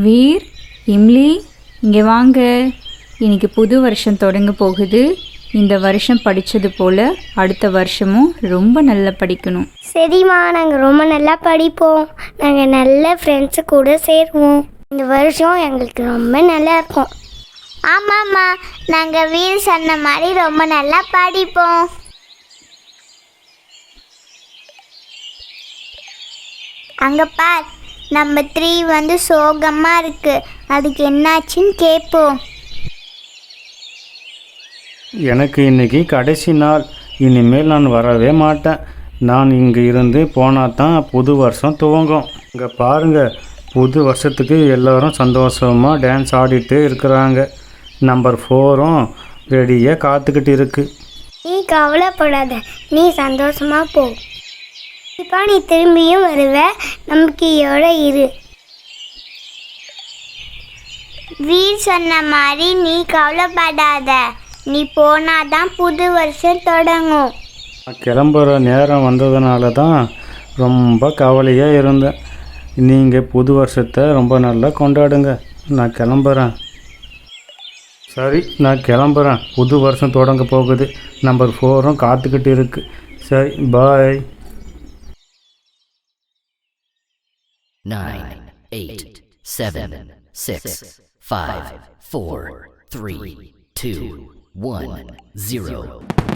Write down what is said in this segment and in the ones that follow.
வீர், இம்லி, இங்கே வாங்க. இன்னைக்கு புது வருஷம் தொடங்க போகுது. இந்த வருஷம் படித்தது போல் அடுத்த வருஷமும் ரொம்ப நல்லா படிக்கணும். சரிம்மா, நாங்கள் ரொம்ப நல்லா படிப்போம். நாங்கள் நல்ல ஃப்ரெண்ட்ஸு கூட சேருவோம். இந்த வருஷம் எங்களுக்கு ரொம்ப நல்லா இருக்கும். ஆமாம்மா, நாங்கள் வீர் சொன்ன மாதிரி ரொம்ப நல்லா படிப்போம். அங்கே பார், நம்ம 3 வந்து சோகமாக இருக்கு. அதுக்கு என்னாச்சுன்னு கேட்போம். எனக்கு இன்னைக்கு கடைசி நாள். இனிமேல் நான் வரவே மாட்டேன். நான் இங்கே இருந்து போனால் தான் புது வருஷம் துவங்கும். இங்கே பாருங்கள், புது வருஷத்துக்கு எல்லோரும் சந்தோஷமாக டான்ஸ் ஆடிட்டு இருக்கிறாங்க. நம்பர் 4ம் ரெடியாக காத்துக்கிட்டு இருக்கு. நீ கவலைப்படாத, நீ சந்தோஷமாக போ. இப்போ நீ திரும்பியும் வருவ, நம்பிக்கையோட இரு. வீர் சொன்ன மாதிரி நீ கவலைப்படாத. நீ போனாதான் புது வருஷம் தொடங்கும். நான் கிளம்புற நேரம் வந்ததுனால தான் ரொம்ப கவலையாக இருந்தேன். நீங்கள் புது வருஷத்தை ரொம்ப நல்லா கொண்டாடுங்க. நான் கிளம்புறேன். சரி, நான் கிளம்புறேன். புது வருஷம் தொடங்க போகுது. நம்பர் 4ம் காத்துக்கிட்டு இருக்கு. சரி, பாய். 9, 8, 7, 6, 5, 4, 3, 2, 1, 0.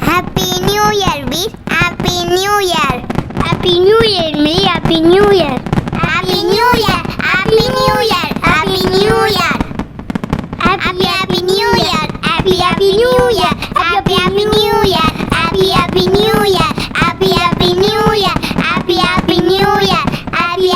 ஹாப்பி நியூ இயர் வீர். Happy new year. Happy new year மீ. Happy new year.